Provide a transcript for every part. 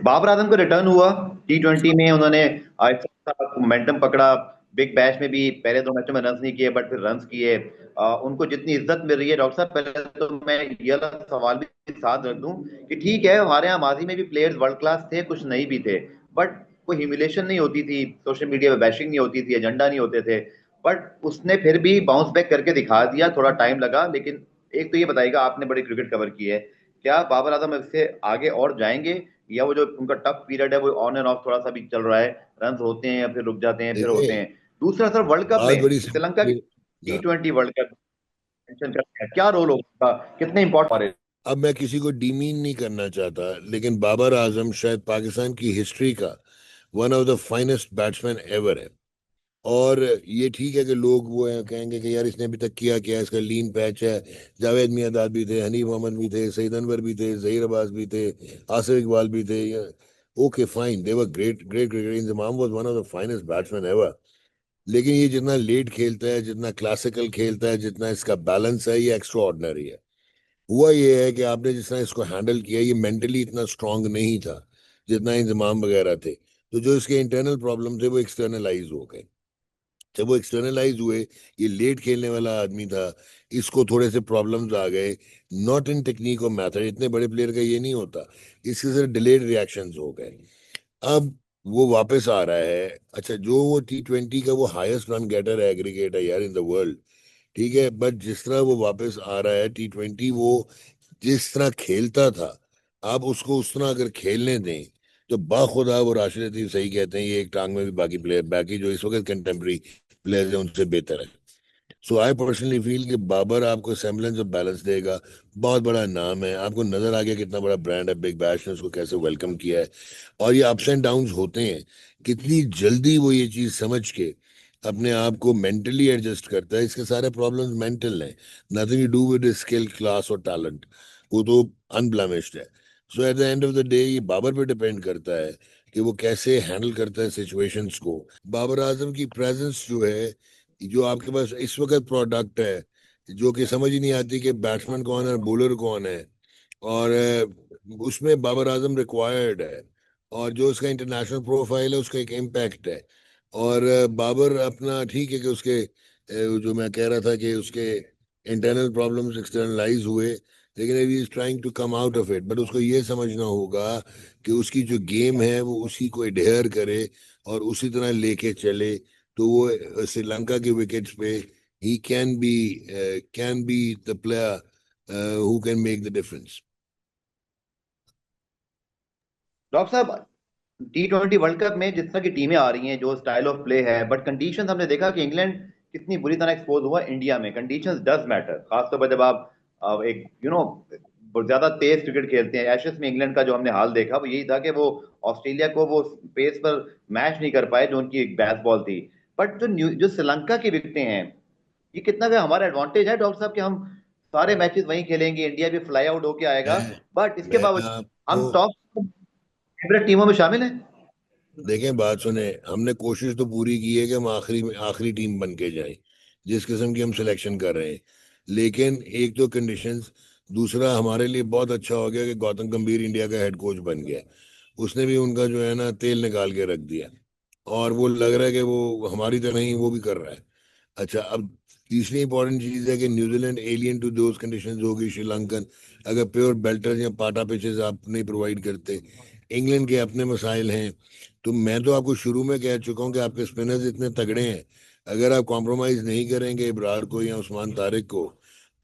बाबर आजम का रिटर्न हुआ T20 में। उन्होंने मोमेंटम पकड़ा। बिग बैश में भी पहले दो मैचों में रन नहीं किए, बट फिर रन किए। उनको जितनी इज्जत मिल रही है डॉक्टर साहब, पहले तो मैं ये वाला सवाल भी साथ रख दूं कि ठीक है, हमारे यहाँ माजी में भी प्लेयर्स वर्ल्ड क्लास थे, कुछ नहीं भी थे, बट कोई ह्यूमिलेशन नहीं होती थी, सोशल मीडिया पे बैशिंग नहीं होती थी, एजेंडा नहीं होते थे। बट उसने फिर भी बाउंस बैक करके दिखा दिया, थोड़ा टाइम लगा। लेकिन एक तो ये बताइएगा, आपने बड़ी क्रिकेट कवर की है, क्या बाबर आजम इससे आगे और जाएंगे, या वो जो उनका टफ पीरियड है वो ऑन एंड ऑफ थोड़ा सा भी चल रहा है, रन होते हैं फिर रुक जाते हैं फिर होते देखिए, हैं? दूसरा सर, वर्ल्ड कप बात बड़ी में श्रीलंका की हाँ, T20 वर्ल्ड कप मेंशन करते हैं, क्या रोल होगा, कितने इंपॉर्टेंट? अब मैं किसी को डीमीन नहीं करना चाहता, लेकिन बाबर आजम शायद पाकिस्तान की हिस्ट्री का one of the finest batsman ever है। और ये ठीक है कि लोग वो है कहेंगे कि यार इसने अभी तक किया क्या है, इसका लीन पैच है। जावेद मियांदाद भी थे, हनीफ मोहम्मद भी थे, सईद अनवर भी थे, जहीर अब्बास भी थे, आसिफ इकबाल भी थे। Okay fine, they were great great cricket. Inzamam was one of the finest batsman ever. लेकिन ये जितना लेट खेलता है, जितना क्लासिकल खेलता है, जितना इसका बैलेंस है, ये एक्स्ट्रा ऑर्डिनरी है। हुआ ये है कि आपने जिस तरह इसको हैंडल किया, ये मेंटली इतना स्ट्रांग नहीं था जितना इंजमाम वगैरह थे। तो जो इसके इंटरनल प्रॉब्लम थे वो एक्सटर्नलाइज हो गए। जब वो एक्सटर्नलाइज हुए, ये लेट खेलने वाला आदमी था, इसको थोड़े से प्रॉब्लम्स आ गए। नॉट इन टेक्निक और मैथड, इतने बड़े प्लेयर का ये नहीं होता। इसके सिर्फ डिलेड रिएक्शंस हो गए। अब वो वापस आ रहा है। अच्छा, जो वो T20 का वो हाईएस्ट रन गेटर है, एग्रीगेट है यार इन द वर्ल्ड, ठीक है, बट जिस तरह वो वापस आ रहा है T20, वो जिस तरह खेलता था, आप उसको उस तरह अगर खेलने दें तो बाखुदा वो राशिद लतीफ सही कहते हैं, ये एक टांग में भी बाकी प्लेयर, बाकी जो इस वक्त कंटेम्प्रेरी प्लेयर्स हैं उनसे बेहतर है। सो आई पर्सनली फील कि बाबर आपको सेम्बलेंस ऑफ बैलेंस देगा। बहुत बड़ा नाम है, आपको नजर आ गया कितना बड़ा ब्रांड है, बिग बैश ने उसको कैसे वेलकम किया है। और ये अप्स एंड डाउन्स होते हैं, कितनी जल्दी वो ये चीज समझ के अपने आप को मेंटली एडजस्ट करता है। इसके सारे प्रॉब्लम्स मेंटल हैं, nothing to do with skill, class और टैलेंट। वो तो अनब्लेमिश्ड है। So at the end of the day ये बाबर पे डिपेंड करता है कि वो कैसे हैंडल करता है सिचुएशंस को। बाबर आजम की प्रेजेंस जो है, जो आपके पास इस वक्त प्रोडक्ट है, जो कि समझ ही नहीं आती कि बैट्समैन कौन है बॉलर कौन है, और उसमें बाबर आजम रिक्वायर्ड है। और जो उसका इंटरनेशनल प्रोफाइल है, उसका एक इम्पैक्ट है। और बाबर अपना ठीक है कि उसके जो मैं कह रहा था कि उसके इंटरनल प्रॉब्लम्स एक्सटर्नलाइज हुए, लेकिन अभी is trying to come out of it. But उसको ये समझना होगा कि उसकी जो गेम है वो उसी को एडहेयर करे और उसी तरह लेके चले, तो वो श्रीलंका के विकेट्स पे he can be the player who can make the difference. Doctor साहब, T20 वर्ल्ड कप में जिस तरह की टीमें आ रही हैं, जो स्टाइल ऑफ प्ले है, बट कंडीशंस हमने देखा कि इंग्लैंड कितनी बुरी तरह एक्सपोज हुआ इंडिया में। कंडीशंस डज मैटर, खासतौर पर जब आप एक ज्यादा तेज क्रिकेट खेलते हैं। एशेस में इंग्लैंड का जो हमने हाल देखा वो यही था कि वो ऑस्ट्रेलिया को वो पेस पर मैच नहीं कर पाए जो उनकी एक बैस बॉल थी। बट जो श्रीलंका की विकेटें हैं, ये कितना का हमारा एडवांटेज है डॉक्टर साहब कि हम सारे मैचेस वहीं खेलेंगे, इंडिया भी फ्लाई आउट होके आएगा, मैं बट इसके मैं बावजूद आपको हम टॉप फेवरेट टीमों में शामिल हैं? देखें, बात सुने, हमने कोशिश तो पूरी की है कि हम आखिरी में आखिरी टीम बन के जाएं जिस किस्म की हम सिलेक्शन कर रहे हैं। लेकिन एक तो कंडीशंस, दूसरा हमारे लिए बहुत अच्छा हो गया कि गौतम गंभीर इंडिया का हेड कोच बन गया। उसने भी उनका जो है ना तेल निकाल के रख दिया, और वो लग रहा है कि वो हमारी तरह ही वो भी कर रहा है। अच्छा, अब तीसरी इंपॉर्टेंट चीज है कि New Zealand alien to those conditions होगी, श्रीलंकन अगर प्योर बेल्टर्स या पाटा पिचेस आप नहीं प्रोवाइड करते। इंग्लैंड के अपने मसाइल हैं। तो मैं तो आपको शुरू में कह चुका हूं कि आपके स्पिनर्स इतने तगड़े हैं, अगर आप कॉम्प्रोमाइज नहीं करेंगे इब्रार को या उस्मान तारिक को,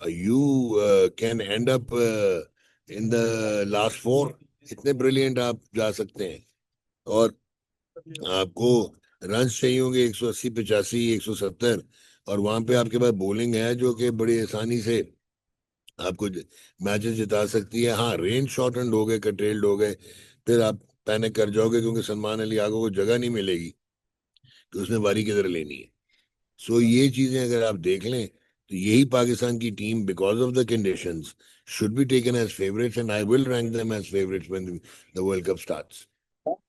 you can and up in the last four. इतने ब्रिलियंट आप जा सकते हैं। और आपको रन्स चाहिए होंगे 180, 85, 170, और वहां पे आपके पास बॉलिंग है जो कि बड़ी आसानी से आपको मैचेस जिता सकती है। हाँ, रेंज शॉर्ट एंड हो गए, कटेल्ड हो गए, फिर आप पैनिक कर जाओगे क्योंकि सलमान अली आगो को जगह नहीं मिलेगी कि उसने बारी किधर लेनी है। सो ये चीजें अगर आप देख लें तो यही पाकिस्तान की team because of the conditions should be taken as favourites, and I will rank them as favourites when the world cup starts.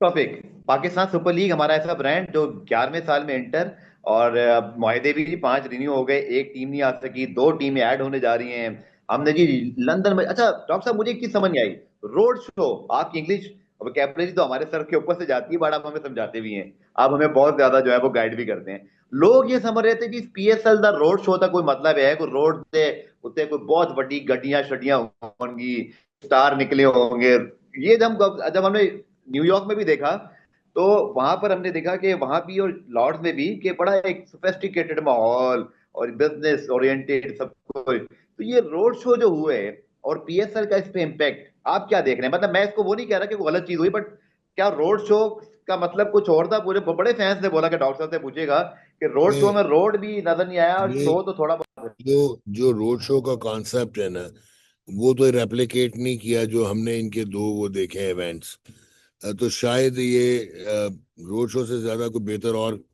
Topic, Pakistan super league हमारा ऐसा ब्रांड जो 11वें साल में इंटर, और मुआहदे भी 5 रिन्यू हो गए, एक टीम नहीं आ सकी, 2 टीमें ऐड होने जा रही हैं। हमने जी लंदन में, अच्छा डॉक्टर साहब मुझे एक चीज समझ नहीं आई, रोड शो आपकी इंग्लिश वोकैबुलरी तो हमारे सर के ऊपर से जाती है, बट आप हमें समझाते भी हैं, आप हमें बहुत ज्यादा जो है वो गाइड भी करते हैं। लोग ये समझ रहे थे कि पीएसएल दा रोड शो का कोई मतलब है, कोई रोड से उत्ते कोई बहुत बड़ी गड्डियां शड्डियां होंगी, स्टार निकले होंगे। ये जब जब हमने न्यूयॉर्क में भी देखा, तो वहां पर हमने देखा कि वहां भी और लॉर्ड्स में भी कि बड़ा एक सोफेस्टिकेटेड माहौल और बिजनेस ओरिएंटेड सब कुछ। तो ये रोड शो जो हुए और पीएसएल का इस पे इम्पैक्ट आप क्या देख रहे हैं? मतलब मैं इसको वो नहीं कह रहा कि वो गलत चीज हुई, बट क्या रोड शो का मतलब कुछ और था? पूरे बड़े फैंस ने बोला कि डॉक्टर साहब से पूछेगा कि रोड शो ये में रोड भी नजर नहीं आया और ये शो तो थोड़ा बहुत। जो रोड शो का कॉन्सेप्ट है ना, वो तो रेप्लिकेट नहीं किया जो हमने इनके दो वो देखे हैं इवेंट्स। तो शायद ये रोड शो से ज्यादा कोई बेहतर और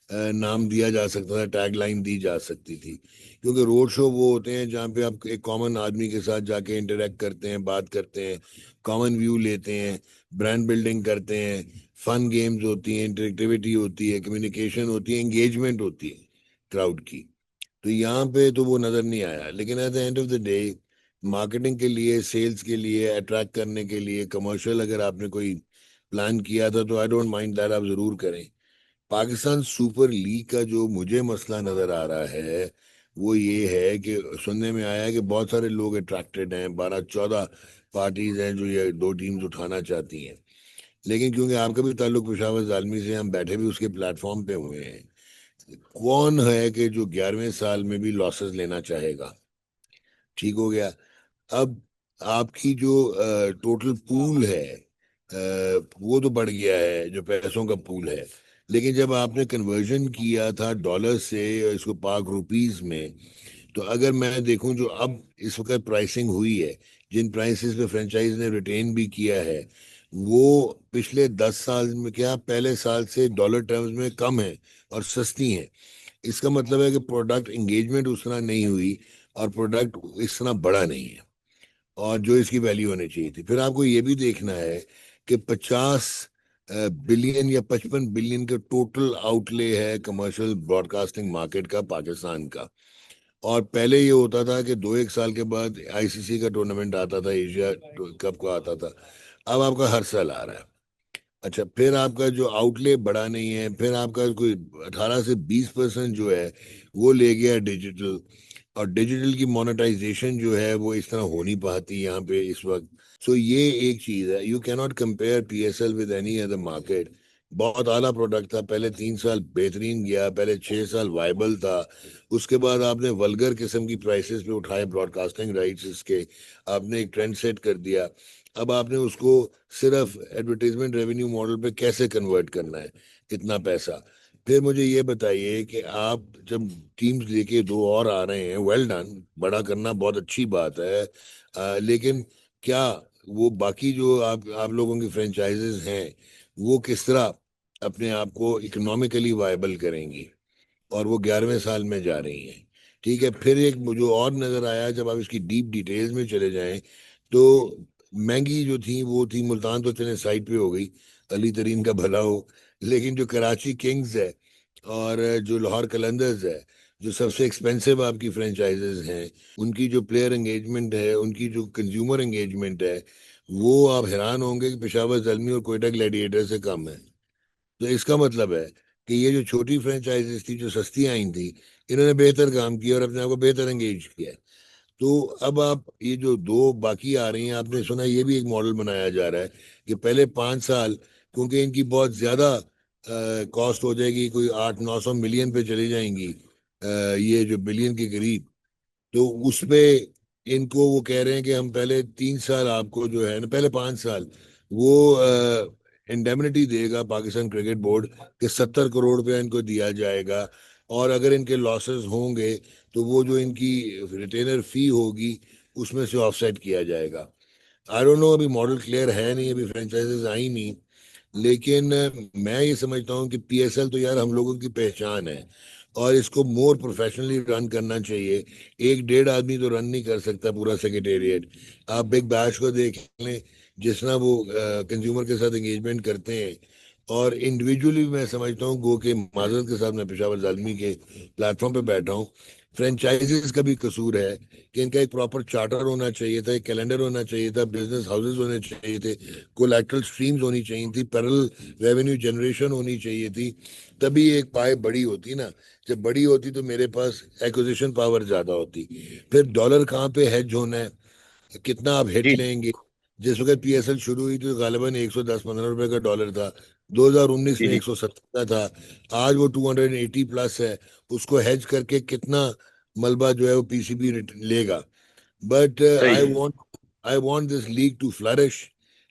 नाम दिया जा सकता था, टैग लाइन दी जा सकती थी। क्योंकि रोड शो वो होते हैं जहाँ पे आप एक कॉमन आदमी के साथ जाके इंटरेक्ट करते हैं, बात करते हैं, कॉमन व्यू लेते हैं, ब्रांड बिल्डिंग करते हैं, फन गेम्स होती हैं, इंटरेक्टिविटी होती है, कम्युनिकेशन होती है, एंगेजमेंट होती है क्राउड की। तो यहाँ पे तो वो नजर नहीं आया। लेकिन eight the end of the day, marketing के लिए, सेल्स के लिए, अट्रैक्ट करने के लिए, कमर्शियल अगर आपने कोई प्लान किया था तो आई डोंट माइंड दैट, आप जरूर करें। पाकिस्तान सुपर लीग का जो मुझे मसला नजर आ रहा है वो ये है कि सुनने में आया है कि बहुत सारे लोग अट्रैक्टेड हैं, 12-14 पार्टीज हैं जो ये दो टीम्स उठाना चाहती हैं। लेकिन क्योंकि आपका भी ताल्लुक पेशावर जालमी से, हम बैठे भी उसके प्लेटफॉर्म पे हुए हैं। कौन है कि जो 11वें साल में भी लॉसेस लेना चाहेगा? ठीक हो गया। अब आपकी जो टोटल पूल है, वो तो बढ़ गया है, जो पैसों का पूल है। लेकिन जब आपने कन्वर्जन किया था डॉलर से इसको पाक रुपीस में, तो अगर मैं देखूं जो अब इस वक्त प्राइसिंग हुई है, जिन प्राइसेस पे फ्रेंचाइज ने रिटेन भी किया है, वो पिछले 10 साल में क्या पहले साल से डॉलर टर्म्स में कम है और सस्ती है। इसका मतलब है कि प्रोडक्ट एंगेजमेंट उस तरह नहीं हुई और प्रोडक्ट इस तरह बड़ा नहीं है, और जो इसकी वैल्यू होनी चाहिए थी। फिर आपको ये भी देखना है कि 50 बिलियन या 55 बिलियन का टोटल आउटले है कमर्शियल ब्रॉडकास्टिंग मार्केट का पाकिस्तान का। और पहले ये होता था कि 2-1 साल के बाद आईसीसी का टूर्नामेंट आता था, एशिया कप का आता था। अब आपका हर साल आ रहा है। अच्छा, फिर आपका जो आउटले बड़ा नहीं है, फिर आपका कोई 18 से 20% जो है वो ले गया डिजिटल। और डिजिटल की मोनेटाइजेशन जो है वो इस तरह हो नहीं पाती यहाँ पे इस वक्त। सो ये एक चीज है, you can not compare PSL with any other market. बहुत आला प्रोडक्ट था, पहले 3 साल बेहतरीन गया, पहले 6 साल वाइबल था। उसके बाद आपने वल्गर किस्म की प्राइसेस पे उठाए ब्रॉडकास्टिंग राइट्स इसके, आपने एक ट्रेंड सेट कर दिया। अब आपने उसको सिर्फ एडवर्टाइजमेंट रेवेन्यू मॉडल पे कैसे कन्वर्ट करना है इतना पैसा। फिर मुझे ये बताइए कि आप जब टीम्स लेके दो और आ रहे हैं, वेल डन, बड़ा करना बहुत अच्छी बात है। लेकिन क्या वो बाकी जो आप लोगों की फ्रेंचाइजेस हैं वो किस तरह अपने आप को इकोनॉमिकली वायबल करेंगी? और वो 11वें साल में जा रही हैं। ठीक है, फिर एक मुझे और नजर आया, जब आप इसकी डीप डिटेल्स में चले जाएं, तो महंगी जो थी वो थी, मुल्तान तो चले साइड पे हो गई, अली तरीन का भला हो। लेकिन जो कराची किंग्स है और जो लाहौर कलंदर्स है, जो सबसे एक्सपेंसिव आपकी फ्रेंचाइजेज हैं, उनकी जो प्लेयर एंगेजमेंट है, उनकी जो कंज्यूमर एंगेजमेंट है, वो आप हैरान होंगे कि पेशावर ज़ल्मी और कोयटा ग्लैडिएटर से कम है। तो इसका मतलब है कि ये जो छोटी फ्रेंचाइजेस थी, जो सस्ती आई थी, इन्होंने बेहतर काम किया और अपने आप को बेहतर एंगेज किया। तो अब आप ये जो दो बाकी आ रही हैं, आपने सुना ये भी एक मॉडल बनाया जा रहा है कि पहले 5 साल, क्योंकि इनकी बहुत ज्यादा कॉस्ट हो जाएगी, कोई 800-900 मिलियन पे चली जाएंगी, ये जो बिलियन के करीब। तो उसपे इनको वो कह रहे हैं कि हम पहले 3 साल आपको जो है ना, पहले 5 साल वो इंडेमनिटी देगा पाकिस्तान क्रिकेट बोर्ड कि 70 करोड़ रुपया इनको दिया जाएगा। और अगर इनके लॉसेस होंगे तो वो जो इनकी रिटेनर फी होगी उसमें से ऑफसेट किया जाएगा। आई डोंट नो, अभी मॉडल क्लियर है नहीं, अभी फ्रेंचाइजेस आई नहीं। लेकिन मैं ये समझता हूँ कि पीएसएल तो यार हम लोगों की पहचान है और इसको मोर प्रोफेशनली रन करना चाहिए। एक डेढ़ आदमी तो रन नहीं कर सकता पूरा सेक्रेटेरिएट। आप बिग बैश को देख लें, जिस तरह वो कंज्यूमर के साथ एंगेजमेंट करते हैं। और इंडिविजुअली मैं समझता हूँ, गो के माजरत के साथ मैं पेशावर जालमी के प्लेटफॉर्म पे बैठा हूँ, فرینچائزز کا بھی قصور ہے کہ ان کا ایک پراپر چارٹر ہونا چاہیے تھا, ایک کیلنڈر ہونا چاہیے تھا, بزنس ہاؤسز ہونے چاہیے تھے, کولیٹرل سٹریمز ہونی چاہیے تھی, پیرل ریونیو جنریشن ہونی چاہیے تھی, تبھی ایک پائے بڑی ہوتی نا. جب بڑی ہوتی تو میرے پاس ایکوزیشن پاور زیادہ ہوتی. پھر ڈالر کہاں پہ ہیج ہونا ہے, کتنا آپ ہٹ جی لیں گے. جس وقت پی ایس ایل شروع ہوئی تو غالباً 110-15 روپے کا ڈالر تھا, 2019 جی میں جی 170 کا تھا, آج وہ 280 پلس ہے. اس کو ہیج کر کے کتنا ملبہ جو ہے وہ پی سی بی لے گا. بٹ صحیح ہے. I want this league to flourish,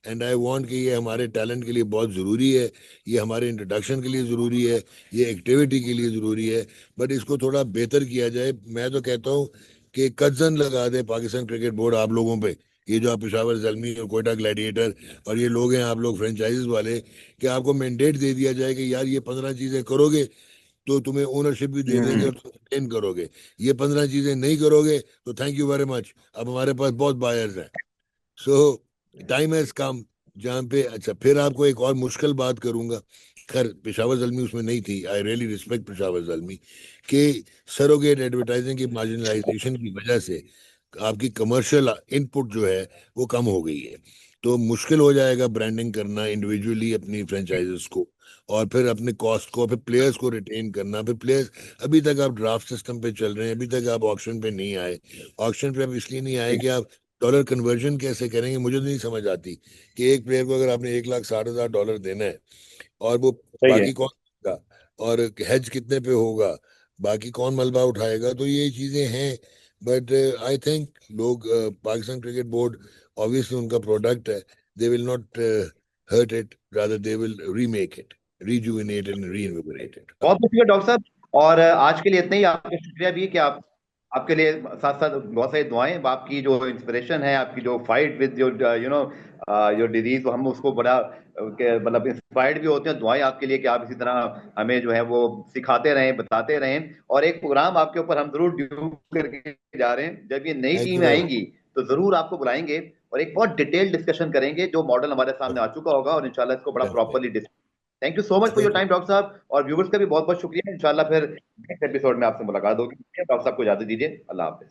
and I want کہ یہ ہمارے ٹیلنٹ کے لیے بہت ضروری ہے, یہ ہمارے انٹروڈکشن کے لیے ضروری ہے, یہ ایکٹیویٹی کے لیے ضروری ہے, بٹ اس کو تھوڑا بہتر کیا جائے. میں تو کہتا ہوں کہ کزن لگا دے پاکستان کرکٹ بورڈ آپ لوگوں پہ, یہ جو آپ پشاور زلمی اور کوئٹہ گلیڈیٹر اور یہ لوگ ہیں, آپ لوگ فرینچائزز والے, کہ آپ کو مینڈیٹ دے دیا جائے کہ یار یہ 15 چیزیں کرو گے تو تمہیں اونرشپ بھی دے دیں گے اور تم ٹرین کرو گے. یہ 15 چیزیں نہیں کرو گے تو تھینک یو ویری مچ, اب ہمارے پاس بہت بائرز ہیں. سو ٹائم ہیز کم جہاں پہ. اچھا پھر آپ کو ایک اور مشکل بات کروں گا, خیر پشاور زلمی اس میں نہیں تھی, I really respect Peshawar Zalmi, کہ سروگیٹ ایڈورٹائزنگ کی مارجنلائزیشن کی وجہ سے آپ کی کمرشل ان پٹ جو ہے وہ کم ہو گئی ہے. تو مشکل ہو جائے گا برانڈنگ کرنا انڈیویجولی اپنی فرینچائزز کو, اور پھر اپنے کاسٹ کو, پھر پلیئرز کو ریٹین کرنا. پھر پلیئرز, ابھی تک آپ ڈرافٹ سسٹم پہ چل رہے ہیں, ابھی تک آپ آکشن پہ نہیں آئے. آکشن پہ اب اس لیے نہیں آئے کہ آپ ڈالر کنورژن کیسے کریں گے, مجھے تو نہیں سمجھ آتی کہ ایک پلیئر کو اگر آپ نے $1,60,000 دینا ہے اور وہ صحیح ہے. باقی کون دے گا, اور ہیج کتنے پہ ہوگا, باقی کون ملبہ اٹھائے گا. تو یہ چیزیں ہیں. بٹ آئی تھنک لوگ, پاکستان کرکٹ بورڈ obviously ان کا پروڈکٹ ہے, they will not hurt it, rather they will remake it, rejuvenate and reinvigorate it. بہت بہت شکریہ ڈاکٹر صاحب. اور آج کے لیے اتنا ہی. آپ کا شکریہ بھی کہ آپ کے لیے ساتھ ساتھ بہت ساری دعائیں. آپ کی جو انسپریشن ہے, آپ کی جو فائٹ ود یور ڈیزیز, ہم اس کو بڑا مطلب انسپائرڈ بھی ہوتے ہیں. دعائیں آپ کے لیے کہ آپ اسی طرح ہمیں جو ہے وہ سکھاتے رہیں, بتاتے رہیں. اور ایک پروگرام آپ کے اوپر ہم ضرور ڈیو کر کے جا رہے ہیں. جب یہ نئی Thank you ٹیمیں very آئیں گی تو ضرور آپ کو بلائیں گے اور ایک بہت ڈیٹیل ڈسکشن کریں گے. جو ماڈل ہمارے سامنے آ much. چکا ہوگا, اور انشاءاللہ اس کو بڑا Definitely. Properly. Thank you so much for your time doctor صاحب, اور ویورز کا بھی بہت بہت شکریہ. انشاءاللہ پھر نیکسٹ ایپیسوڈ میں آپ سے ملاقات ہوگی. ڈاکٹر صاحب کو اجازت دیجیے. اللہ حافظ.